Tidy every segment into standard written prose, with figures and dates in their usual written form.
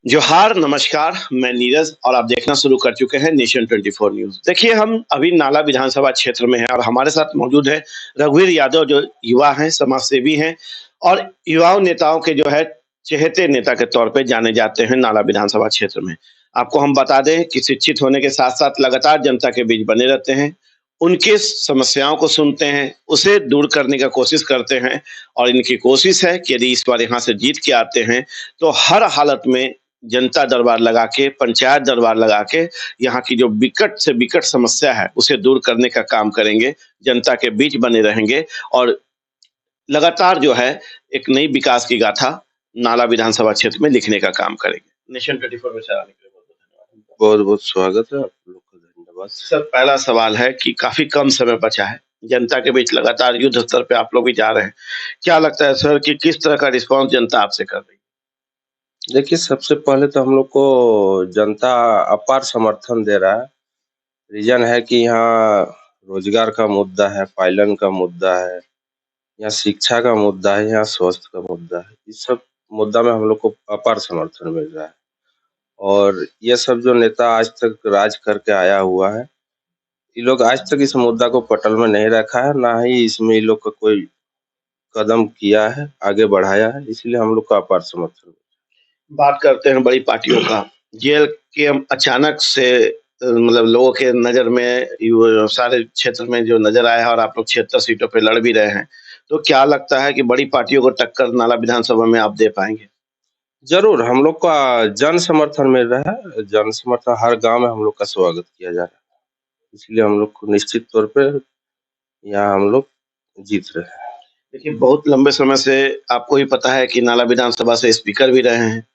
जोहार, नमस्कार, मैं नीरज और आप देखना शुरू कर चुके हैं नेशन 24 न्यूज़। देखिए, हम अभी नाला विधानसभा क्षेत्र में हैं और हमारे साथ मौजूद है रघुवीर यादव जो युवा हैं, समाजसेवी हैं और युवाओं नेताओं के जो है चहेते नेता के तौर पे जाने जाते हैं नाला विधानसभा क्षेत्र में। आपको हम बता दें कि शिक्षित होने के साथ-साथ लगातार जनता के बीच बने रहते हैं, उनके समस्याओं को सुनते हैं, उसे दूर करने का कोशिश करते हैं और इनकी कोशिश है कि यदि इस बार यहाँ से जीत के आते हैं, तो हर हालत में जनता दरबार लगा के, पंचायत दरबार लगा के यहाँ की जो विकट से विकट समस्या है, उसे दूर करने का काम करेंगे, जनता के बीच बने रहेंगे और लगातार जो है एक नई विकास की गाथा नाला विधानसभा क्षेत्र में लिखने का काम करेंगे। नेशन 24 में चलाने के लिए बहुत-बहुत धन्यवाद। बहुत-बहुत स्वागत है आप लोग का, धन्यवाद। सर, पहला सवाल है कि काफ़ी कम समय बचा है, जनता के बीच लगातार युद्ध स्तर पे आप लोग भी जा रहे हैं। क्या लगता है सर कि किस तरह का रिस्पॉन्स जनता आपसे कर रही है? देखिए, सबसे पहले तो हम लोग को जनता अपार समर्थन दे रहा है। रीज़न है कि यहाँ रोज़गार का मुद्दा है, पायलन का मुद्दा है, यहाँ शिक्षा का मुद्दा है, यहाँ स्वास्थ्य का मुद्दा है। इस सब मुद्दा में हम लोग को अपार समर्थन मिल रहा है और ये सब जो नेता आज तक राज करके आया हुआ है, ये लोग आज तक इस मुद्दा को पटल में नहीं रखा है, ना ही इसमें ये लोग का कोई कदम किया है, आगे बढ़ाया है, इसलिए हम लोग का अपार समर्थन। बात करते हैं बड़ी पार्टियों का। जेल के हम अचानक से मतलब लोगों के नज़र में सारे क्षेत्र में जो नज़र आया है और आप लोग 76 सीटों पे लड़ भी रहे हैं। तो क्या लगता है कि बड़ी पार्टियों को टक्कर नाला विधानसभा में आप दे पाएँगे? ज़रूर, हम लोग का जन समर्थन मिल रहा है। जन समर्थन हर गाँव में हम लोग का स्वागत किया जा रहा है। इसलिए हम लोग को निश्चित तौर पे यहाँ हम लोग जीत रहे हैं। देखिए, बहुत लंबे समय से आपको भी पता है कि नाला विधानसभा से स्पीकर भी रहे हैं।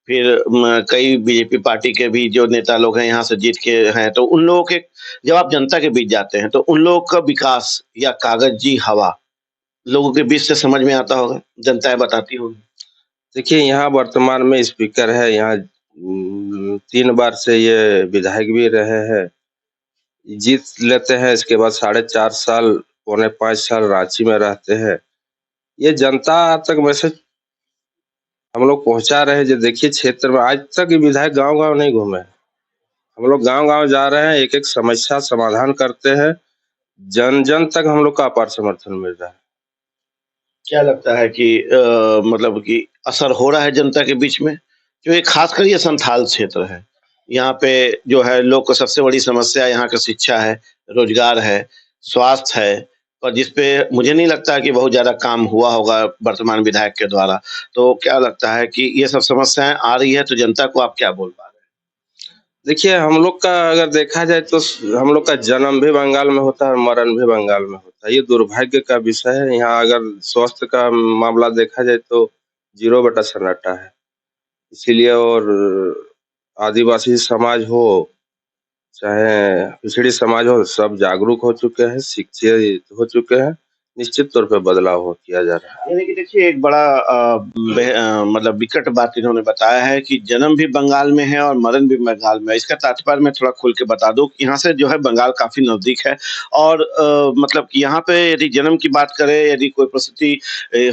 फिर कई बीजेपी पार्टी के भी जो नेता लोग हैं यहाँ से जीत के हैं, तो उन लोगों के जब आप जनता के बीच जाते हैं, तो उन लोगों का विकास या कागज़ी हवा लोगों के बीच से समझ में आता होगा, जनताएँ बताती होंगी। देखिए, यहाँ वर्तमान में स्पीकर है, यहाँ 3 बार से ये विधायक भी रहे हैं। जीत लेते हैं, इसके बाद 4.5 साल, पौने 5 साल रांची में रहते हैं। ये जनता तक मैसेज हम लोग पहुँचा रहे हैं। जो देखिए क्षेत्र में आज तक ये विधायक गाँव-गाँव नहीं घूमे हैं। हम लोग गाँव-गाँव जा रहे हैं, एक-एक समस्या समाधान करते हैं। जन-जन तक हम लोग का अपार समर्थन मिल रहा है। क्या लगता है कि मतलब कि असर हो रहा है जनता के बीच में? जो ये ख़ासकर ये संथाल क्षेत्र है, यहाँ पे जो है लोग को सबसे बड़ी समस्या यहाँ का शिक्षा है, रोज़गार है, स्वास्थ्य है और जिस पे मुझे नहीं लगता है कि बहुत ज़्यादा काम हुआ होगा वर्तमान विधायक के द्वारा। तो क्या लगता है कि ये सब समस्याएँ आ रही है तो जनता को आप क्या बोल पा रहे हैं? देखिए, हम लोग का अगर देखा जाए तो हम लोग का जन्म भी बंगाल में होता है और मरण भी बंगाल में होता है। ये दुर्भाग्य का विषय है। यहाँ अगर स्वास्थ्य का मामला देखा जाए तो 0 बटा सन्नाटा है। इसीलिए और आदिवासी समाज हो, चाहे पिछड़ी समाज हो, सब जागरूक हो चुके हैं, शिक्षित हो चुके हैं। निश्चित तौर पे बदलाव हो किया जा रहा है। यानी कि देखिए एक बड़ा मतलब विकट बात इन्होंने बताया है कि जन्म भी बंगाल में है और मरण भी बंगाल में है। इसका तात्पर्य मैं थोड़ा खोल के बता दूँ कि यहाँ से जो है बंगाल काफ़ी नज़दीक है और मतलब कि यहाँ पे यदि जन्म की बात करें, यदि कोई प्रसूति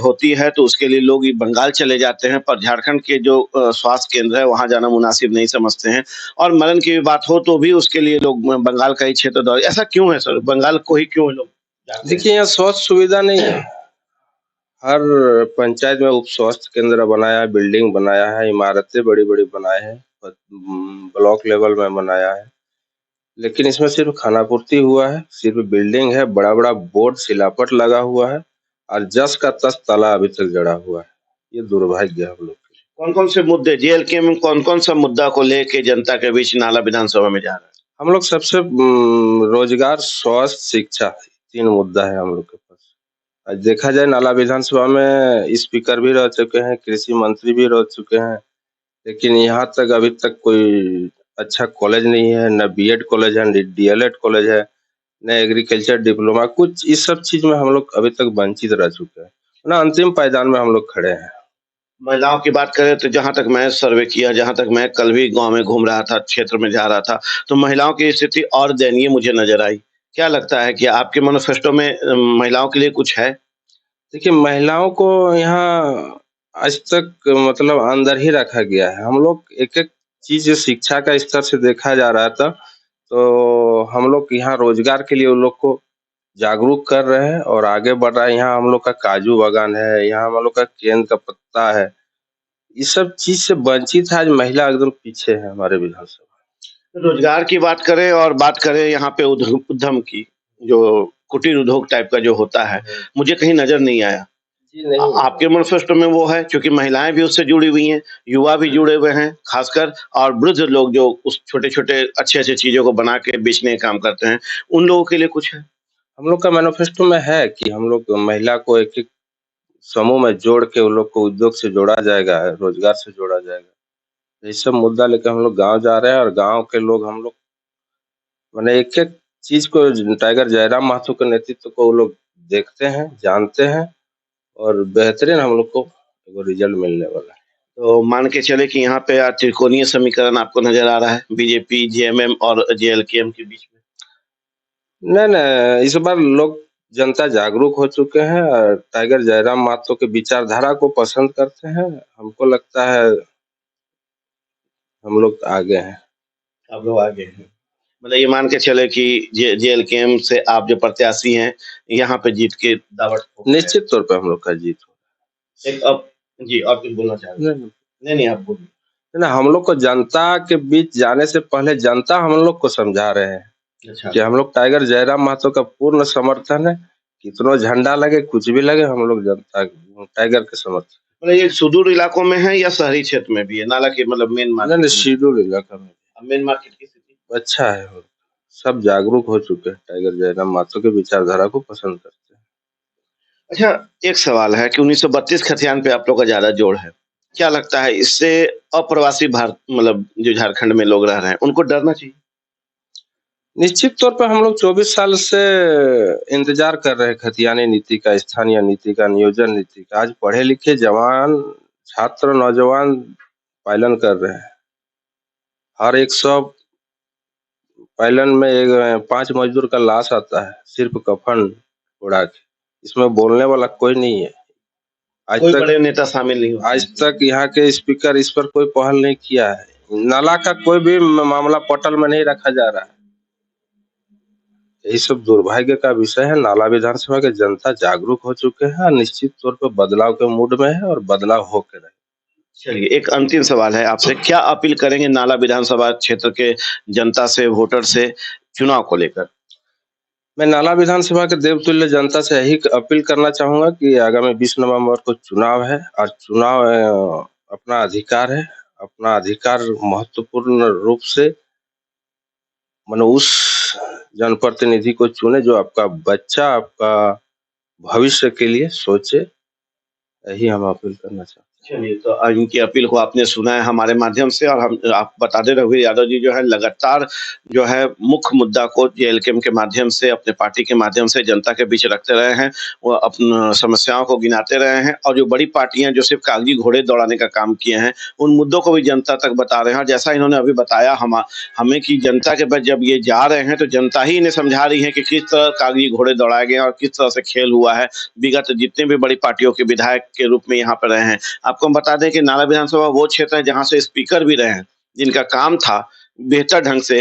होती है तो उसके लिए लोग ये बंगाल चले जाते हैं, पर झारखंड के जो स्वास्थ्य केंद्र है वहाँ जाना मुनासिब नहीं समझते हैं और मरण की भी बात हो तो भी उसके लिए लोग बंगाल का ही क्षेत्र दौर ऐसा क्यों है सर? बंगाल को ही क्यों लोग जाते हैं? देखिए, यहाँ स्वास्थ्य सुविधा नहीं है। हर पंचायत में उप स्वास्थ्य केंद्र बनाया है, बिल्डिंग बनाया है, इमारतें बड़ी-बड़ी बनाए हैं, ब्लॉक लेवल में बनाया है। लेकिन इसमें सिर्फ खानापूर्ति हुआ है, सिर्फ बिल्डिंग है, बड़ा-बड़ा बोर्ड शिलापट लगा हुआ है और जस का तस ताला अभी तक जड़ा हुआ है। ये दुर्भाग्य है हम लोग के लिए। कौन-कौन से मुद्दे जेएलके में कौन-कौन सा मुद्दा को लेके जनता के बीच नाला विधानसभा में जा रहा है? हम लोग सबसे रोजगार, स्वास्थ्य, शिक्षा 3 मुद्दा है हम लोग के पास। आज देखा जाए नाला विधानसभा में स्पीकर भी रह चुके हैं, कृषि मंत्री भी रह चुके हैं, लेकिन यहाँ तक अभी तक कोई अच्छा कॉलेज नहीं है, ना बीएड कॉलेज है, ना डीएलएड कॉलेज है, ना एग्रीकल्चर डिप्लोमा, कुछ इस सब चीज़ में हम लोग अभी तक वंचित रह चुके हैं। ना अंतिम पायदान में हम लोग खड़े हैं। महिलाओं की बात करें तो जहाँ तक मैं सर्वे किया, जहाँ तक मैं कल भी गाँव में घूम रहा था, क्षेत्र में जा रहा था, तो महिलाओं की स्थिति और दयनीय मुझे नज़र आई। क्या लगता है कि आपके मैनिफेस्टो में महिलाओं के लिए कुछ है? देखिए, महिलाओं को यहाँ आज तक मतलब अंदर ही रखा गया है। हम लोग एक-एक चीज़ शिक्षा का स्तर से देखा जा रहा था, तो हम लोग यहाँ रोज़गार के लिए उन लोग को जागरूक कर रहे हैं और आगे बढ़ रहा है। यहाँ हम लोग का काजू बागान है, यहाँ हम लोग का केन का पत्ता है। इस सब चीज़ से वंचित है, आज महिला एकदम पीछे है हमारे विधानसभा। रोजगार की बात करें और बात करें यहाँ पे उद्यम की, जो कुटीर उद्योग टाइप का जो होता है, मुझे कहीं नज़र नहीं आया। जी, नहीं। आपके मैनिफेस्टो में वो है, क्योंकि महिलाएँ भी उससे जुड़ी हुई हैं, युवा भी जुड़े हुए हैं खासकर, और वृद्ध लोग जो उस छोटे-छोटे अच्छे-अच्छे चीज़ों को बना के बेचने का काम करते हैं, उन लोगों के लिए कुछ है? हम लोग का मैनिफेस्टो में है कि हम लोग महिला को एक-एक समूह में जोड़ के उन लोग को उद्योग से जोड़ा जाएगा, रोज़गार से जोड़ा जाएगा। ये सब मुद्दा लेके हम लोग गाँव जा रहे हैं और गाँव के लोग हम लोग माने एक-एक चीज़ को टाइगर जयराम महतो के नेतृत्व को वो लोग देखते हैं, जानते हैं और बेहतरीन हम लोग को एगो रिज़ल्ट मिलने वाला है। तो मान के चलें कि यहाँ पे त्रिकोणीय समीकरण आपको नज़र आ रहा है, बीजेपी, जेएमएम और जेएलकेएम के बीच में? नहीं, इस बार लोग जनता जागरूक हो चुके हैं और टाइगर जयराम महतो के विचारधारा को पसंद करते हैं। हमको लगता है हम लोग आगे हैं। आप लोग आगे हैं। मतलब ये मान के चले कि जेएलकेएम से आप जो प्रत्याशी हैं, यहाँ पे जीत के दावत ठोक रहे हैं। निश्चित तौर पे हम लोग का जीत होगा। एक अब जी, और कुछ बोलना चाह रहे हैं? नहीं, आप बोलिए। ना हम लोग को जनता के बीच जाने से पहले जनता हम लोग को समझा रहे हैं अच्छा। कि हम लोग टाइगर जयराम महतो का पूर्ण समर्थन है। कितनो झंडा लगे, कुछ भी लगे, हम लोग जनता टाइगर के समर्थन। मतलब ये सुदूर इलाकों में है या शहरी क्षेत्र में भी है? नाला के मतलब मेन मार्केट नहीं, शेड्यूल इलाका में। मेन मार्केट की स्थिति अच्छा है, सब जागरूक हो चुके हैं, टाइगर जयराम महतो के विचारधारा को पसंद करते हैं। अच्छा, एक सवाल है कि 1932 खतियान पे आप लोग का ज़्यादा जोर है। क्या लगता है इससे अप्रवासी मतलब जो झारखंड में लोग रह रहे हैं, उनको डरना चाहिए? निश्चित तौर पे हम लोग 24 साल से इंतजार कर रहे हैं खतियानी नीति का, स्थानीय नीति का, नियोजन नीति का। आज पढ़े-लिखे जवान, छात्र, नौजवान पायलन कर रहे हैं। हर 100 पायलन में 5 मजदूर का लाश आता है, सिर्फ कफन उड़ा के। इसमें बोलने वाला कोई नहीं है। आज कोई तक बड़े नेता शामिल नहीं हुए। आज तक यहाँ के स्पीकर इस पर कोई पहल नहीं किया है। नाला का कोई भी मामला पटल में नहीं रखा जा रहा है। यही सब दुर्भाग्य का विषय है। नाला विधानसभा के जनता जागरूक हो चुके हैं और निश्चित तौर पर बदलाव के मूड में है और बदलाव होके रहे। चलिए, एक अंतिम सवाल है आपसे, क्या अपील करेंगे नाला विधानसभा क्षेत्र के जनता से, वोटर से चुनाव को लेकर? मैं नाला विधानसभा के देवतुल्य जनता से यही अपील करना चाहूँगा कि आगामी 20 नवंबर को चुनाव है और चुनाव अपना अधिकार है। अपना अधिकार महत्वपूर्ण रूप से माने उस जनप्रतिनिधि को चुने जो आपका बच्चा, आपका भविष्य के लिए सोचे। यही हम अपील करना चाहते हैं। चलिए, तो इनकी अपील को आपने सुना है हमारे माध्यम से, और हम आप बता दें, रघुवीर यादव जी जो है लगातार जो है मुख्य मुद्दा को जेएलकेएम के माध्यम से, अपने पार्टी के माध्यम से जनता के बीच रखते रहे हैं। वो अपनी समस्याओं को गिनाते रहे हैं, और जो बड़ी पार्टियां जो सिर्फ कागजी घोड़े दौड़ाने का काम किए हैं, उन मुद्दों को भी जनता तक बता रहे हैं। और जैसा इन्होंने अभी बताया हमें कि जनता के पास जब ये जा रहे हैं, तो जनता ही इन्हें समझा रही है कि किस तरह कागजी घोड़े दौड़ाए गए और किस तरह से खेल हुआ है। विगत जितने भी बड़ी पार्टियों के विधायक के रूप में यहाँ पर रहे हैं। आपको हम बता दें कि नाला विधानसभा वो क्षेत्र है जहाँ से स्पीकर भी रहे हैं, जिनका काम था बेहतर ढंग से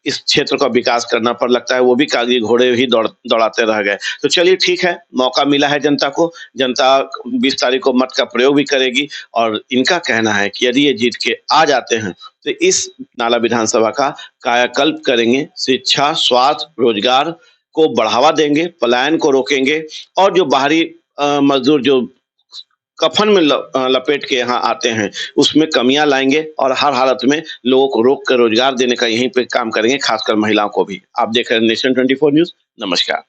इस क्षेत्र का विकास करना, पर लगता है वो भी कागजी घोड़े ही दौड़ाते रह गए। तो चलिए ठीक है, मौका मिला है जनता को, जनता 20 तारीख को मत का प्रयोग भी करेगी, और इनका कहना है कि यदि ये जीत के आ जाते हैं तो इस नाला विधानसभा का कायाकल्प करेंगे, शिक्षा, स्वास्थ्य, रोजगार को बढ़ावा देंगे, पलायन को रोकेंगे, और जो बाहरी मजदूर जो कफन में लपेट के यहाँ आते हैं, उसमें कमियां लाएंगे, और हर हालत में लोगों को रोक कर रोजगार देने का यहीं पे काम करेंगे, खासकर महिलाओं को भी। आप देख रहे हैं नेशन 24 न्यूज। नमस्कार।